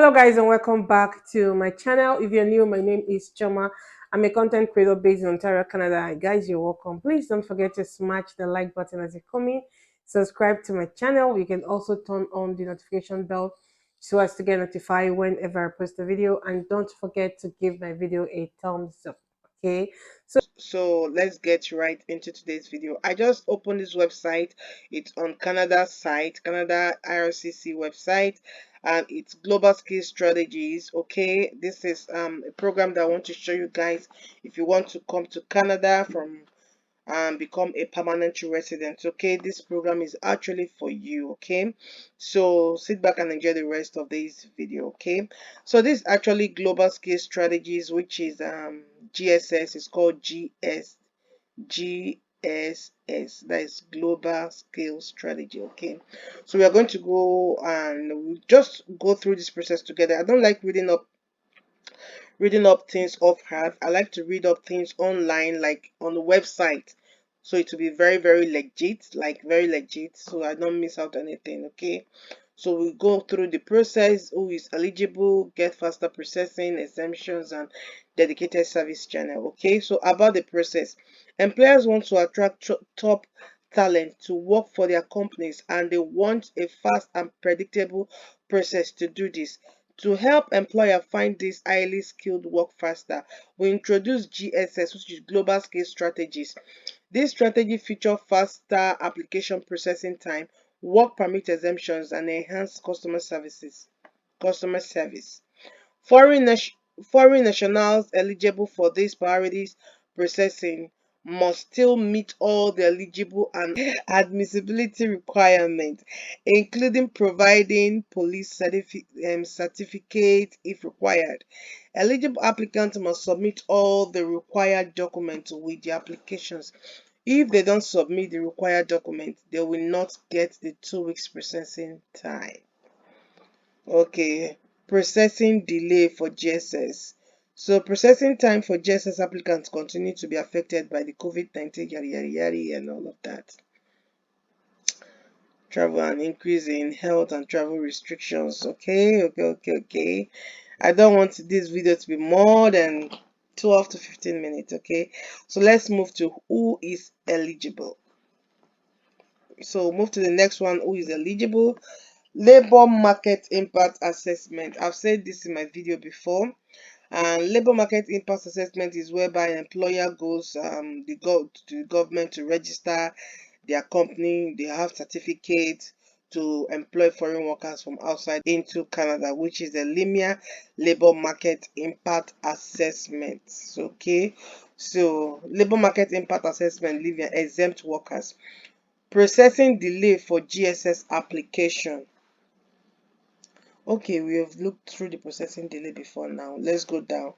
Hello guys and welcome back to my channel. If you're new, my name is Choma. I'm a content creator based in Ontario, Canada. Guys, you're welcome. Please don't forget to smash the like button as you come in. Subscribe to my channel. You can also turn on the notification bell so as to get notified whenever I post a video. And don't forget to give my video a thumbs up. Okay. So let's get right into today's video. I just opened this website. It's on Canada's site, Canada IRCC website, and it's Global Skills Strategies. Okay, this is a program that I want to show you guys if you want to come to Canada from become a permanent resident. Okay, this program is actually for you. Okay, so sit back and enjoy the rest of this video. Okay, so this is actually Global Skills Strategies, which is GSS. It's called GSS, that is Global Skills Strategy. Okay, so we are going to go and we'll just go through this process together. I don't like reading up things off hand. I like to read up things online, like on the website, so it will be very legit, like very legit, so I don't miss out anything. Okay, so we go through the process: who is eligible, get faster processing, exemptions, and dedicated service channel. Okay, so about the process: employers want to attract top talent to work for their companies, and they want a fast and predictable process to do this. To help employer find this highly skilled work faster, we introduce GSS, which is Global Skills Strategies. This strategy features faster application processing time, work permit exemptions, and enhanced customer service. Foreign, foreign nationals eligible for these priorities processing must still meet all the eligible and admissibility requirements, including providing police certificate if required. Eligible applicants must submit all the required documents with the applications. If they don't submit the required documents, they will not get the 2 weeks processing time. Okay, processing delay for GSS. So processing time for GSS applicants continue to be affected by the COVID-19 and all of that. Travel and increase in health and travel restrictions. Okay. I don't want this video to be more than 12 to 15 minutes. Okay, so let's move to who is eligible. So move to the next one, who is eligible. Labor market impact assessment. I've said this in my video before. And labor market impact assessment is whereby an employer goes to the government to register their company. They have certificates to employ foreign workers from outside into Canada, which is the LIMIA labor market impact assessment. Okay, so labor market impact assessment, LIMIA, exempt workers. Processing delay for GSS application. Okay, we have looked through the processing delay before. Now let's go down.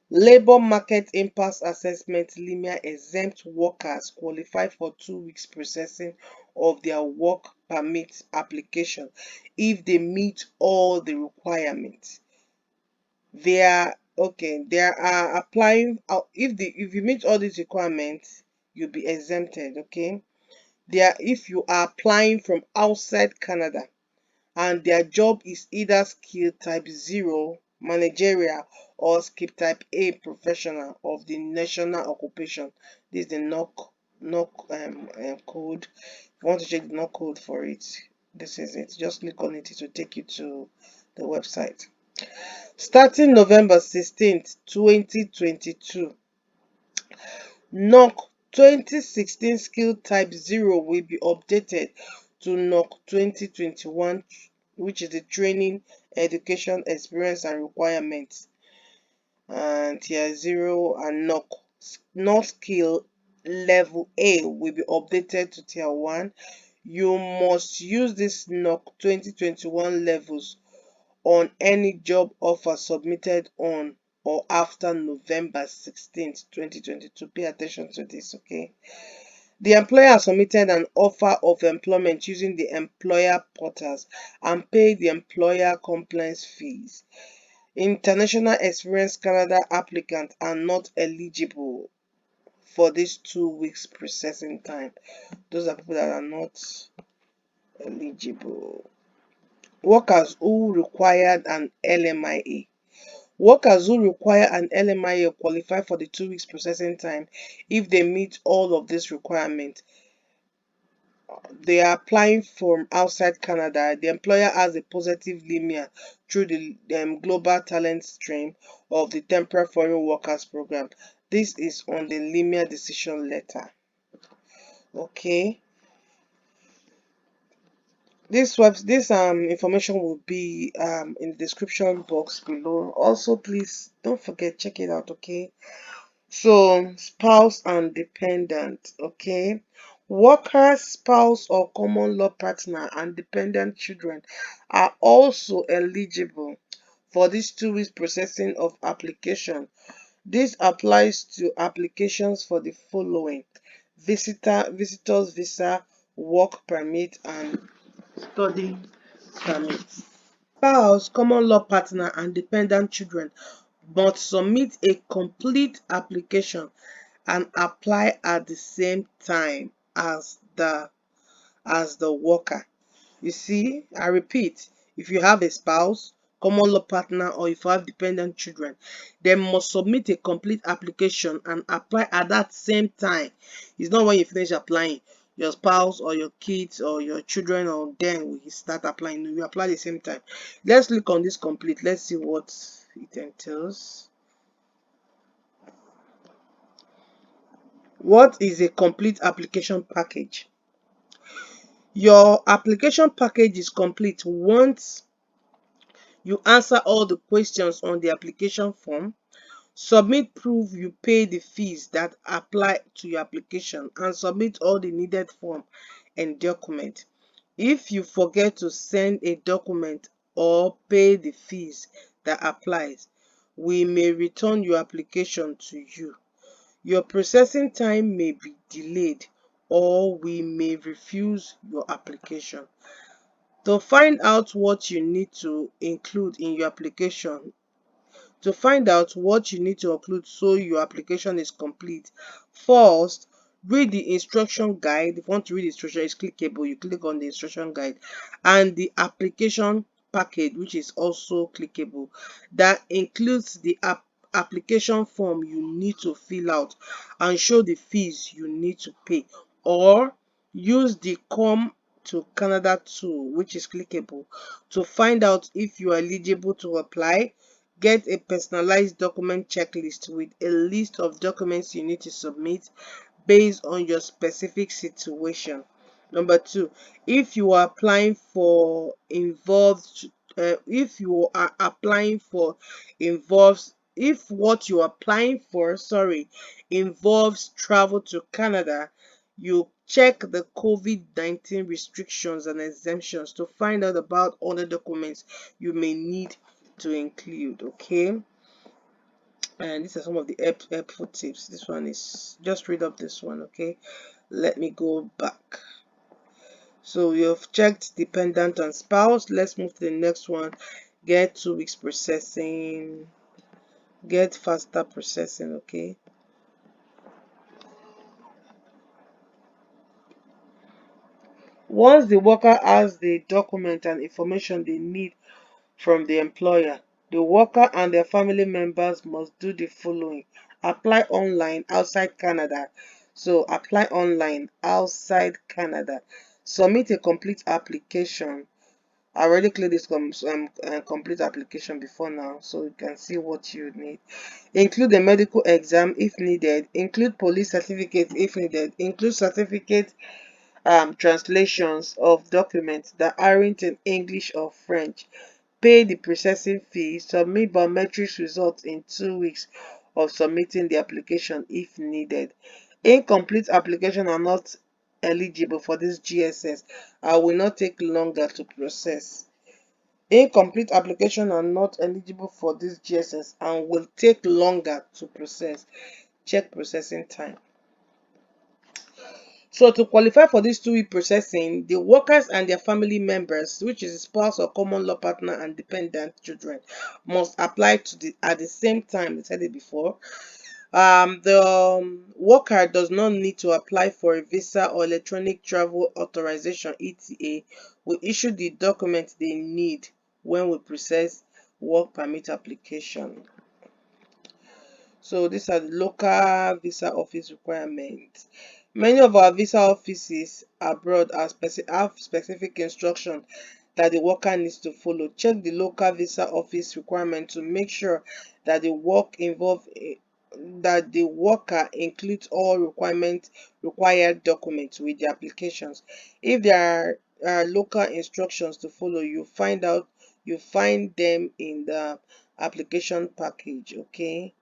Labor market impact assessment, LIMIA, exempt workers qualify for 2 weeks processing of their work permit application if they meet all the requirements. They are applying if you meet all these requirements, you'll be exempted. Okay, if you are applying from outside Canada and their job is either skill type 0 managerial or skill type A professional of the national occupation. This is the code. If you want to check the NOC code for it, this is it. Just click on it, it will take you to the website. Starting November 16th, 2022, NOC 2016 skill type 0 will be updated to NOC 2021, which is the training, education, experience, and requirements. And tier 0 and NOC skill level A will be updated to tier 1. You must use this NOC 2021 levels on any job offer submitted on or after November 16th, 2022. Pay attention to this, okay? The employer submitted an offer of employment using the employer portals and paid the employer compliance fees. International Experience Canada applicants are not eligible for this 2 weeks processing time. Those are people that are not eligible. Workers who required an LMIA. Workers who require an LMIA qualify for the 2 weeks processing time if they meet all of these requirements. They are applying from outside Canada. The employer has a positive limit through the global talent stream of the temporary foreign workers program. This is on the limit decision letter. Okay. This information will be in the description box below. Also, please don't forget, check it out. Okay. So, spouse and dependent, okay? Workers, spouse, or common law partner and dependent children are also eligible for this 2 weeks processing of application. This applies to applications for the following: visitors visa, work permit, and study permit. Spouse, common law partner, and dependent children must submit a complete application and apply at the same time as the worker. You see, I repeat, if you have a spouse, common law partner, or if you have dependent children, they must submit a complete application and apply at that same time. It's not when you finish applying, your spouse or your kids or your children, or then we start applying. No, you apply at the same time. Let's click on this complete. Let's see what it entails. What is a complete application package? Your application package is complete once you answer all the questions on the application form, submit proof you pay the fees that apply to your application, and submit all the needed form and document. If you forget to send a document or pay the fees that applies, we may return your application to you. Your processing time may be delayed, or we may refuse your application. To find out what you need to include in your application, to find out what you need to include so your application is complete, first, read the instruction guide. If you want to read the instruction, it's clickable. You click on the instruction guide, and the application package, which is also clickable. That includes the application form you need to fill out and show the fees you need to pay, or use the Come to Canada tool, which is clickable, to find out if you are eligible to apply. Get a personalized document checklist with a list of documents you need to submit based on your specific situation. Number two, if you are applying for involved, if you are applying for involves, if what you are applying for, sorry, involves travel to Canada, you check the COVID-19 restrictions and exemptions to find out about other documents you may need to include. Okay, and these are some of the helpful tips. This one is just read up this one. Okay, let me go back. So you've checked dependent and spouse. Let's move to the next one. Get 2 weeks processing, get faster processing. Okay, once the worker has the document and information they need from the employer, the worker and their family members must do the following: apply online outside Canada. So apply online outside Canada. Submit a complete application. I already clicked this complete application before now, so you can see what you need. Include a medical exam if needed. Include police certificate if needed. Include certificate translations of documents that aren't in English or French. Pay the processing fee. Submit biometrics results in 2 weeks of submitting the application if needed. Incomplete application are not eligible for this GSS and will not take longer to process. Incomplete application are not eligible for this GSS and will take longer to process. Check processing time. So to qualify for this 2 week processing, the workers and their family members, which is spouse or common law partner and dependent children, must apply to at the same time. I said it before. The worker does not need to apply for a visa or electronic travel authorization (ETA). We issue the document they need when we process work permit application. So these are the local visa office requirements. Many of our visa offices abroad have specific instructions that the worker needs to follow. Check the local visa office requirement to make sure that that the worker includes all required documents with the applications. If there are local instructions to follow, you find them in the application package. Okay.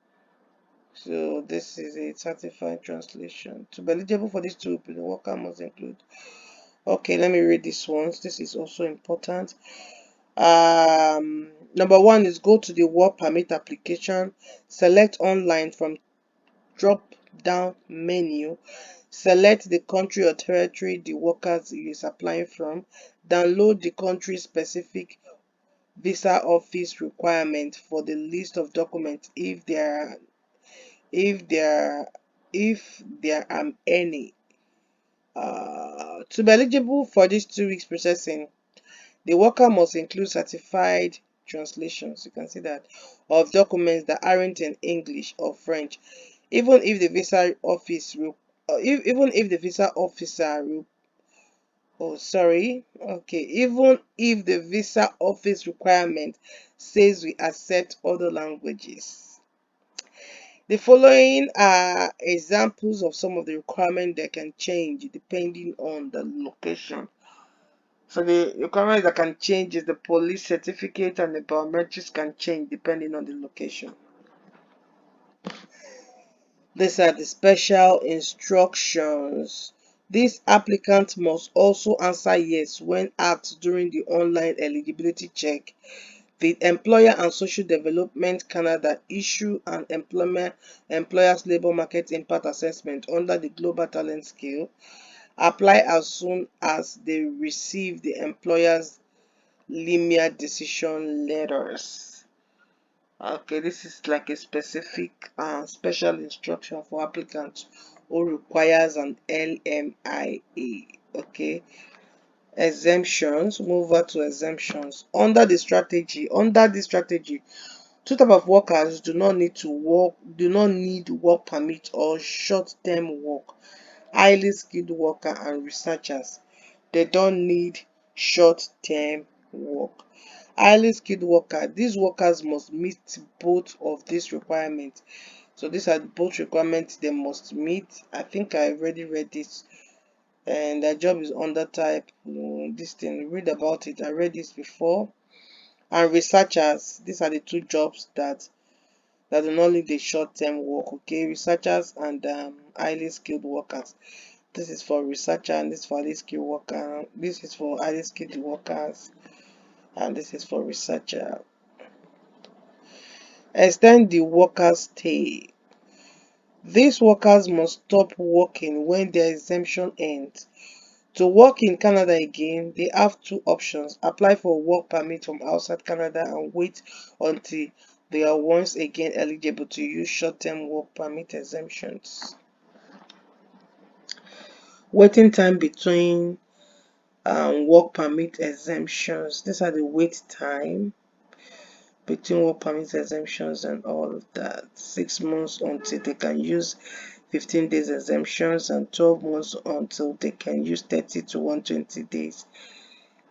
So this is a certified translation. To be eligible for this tool, the worker must include. Okay, let me read this one. This is also important. Number one is go to the work permit application. Select online from drop down menu. Select the country or territory the worker is applying from. Download the country specific visa office requirement for the list of documents if there if there are any. To be eligible for this 2 weeks processing, the worker must include certified translations, you can see that, of documents that aren't in English or French, even if the visa office even if the visa officer oh sorry okay even if the visa office requirement says we accept other languages. The following are examples of some of the requirements that can change depending on the location. So the requirements that can change is the police certificate and the biometrics can change depending on the location. These are the special instructions. This applicant must also answer yes when asked during the online eligibility check. The Employer and Social Development Canada issue an employer's labor market impact assessment under the Global Talent Scale. Apply as soon as they receive the employer's LIMIA decision letters. Okay, this is like a specific special instruction for applicants who requires an LMIA. Okay, exemptions. Move over to exemptions. Under this strategy, two types of workers do not need work permit or short-term work. Highly skilled worker and researchers. They don't need short-term work. Highly skilled worker. These workers must meet both of these requirements. So these are both requirements they must meet. I think I already read this. And their job is under type. This thing, read about it. I read this before. And researchers. These are the two jobs that do not need the short-term work. Okay, researchers and highly skilled workers. This is for researcher and this is for highly skilled worker. This is for highly skilled workers and this is for researcher. Extend the worker's stay. These workers must stop working when their exemption ends. To work in Canada again, they have two options. Apply for a work permit from outside Canada and wait until they are once again eligible to use short-term work permit exemptions. Waiting time between work permit exemptions. These are the wait time between work permit exemptions and all of that. 6 months until they can use 15 days exemptions and 12 months until they can use 30 to 120 days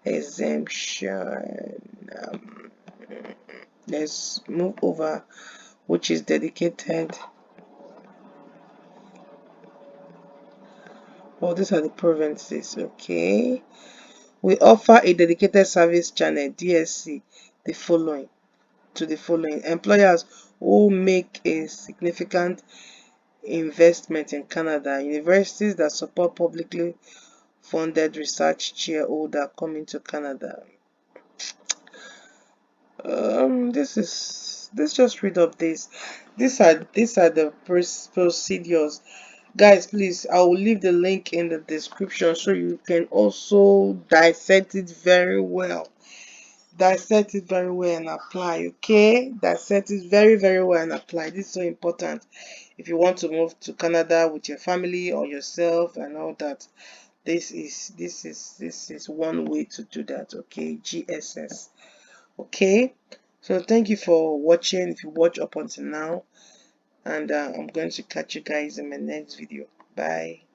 exemption. Let's move over, which is dedicated. Oh, these are the provinces. Okay, we offer a dedicated service channel DSC the following employers who make a significant investment in Canada, universities that support publicly funded research shareholder coming to Canada. Let's just read up this. These are the procedures. Guys, please, I will leave the link in the description so you can also dissect it very well. Dissect it very well and apply. Okay, dissect it very, very well and apply. This is so important if you want to move to Canada with your family or yourself and all that. This is one way to do that. Okay, GSS. Okay, so thank you for watching. If you watch up until now, and I'm going to catch you guys in my next video. Bye.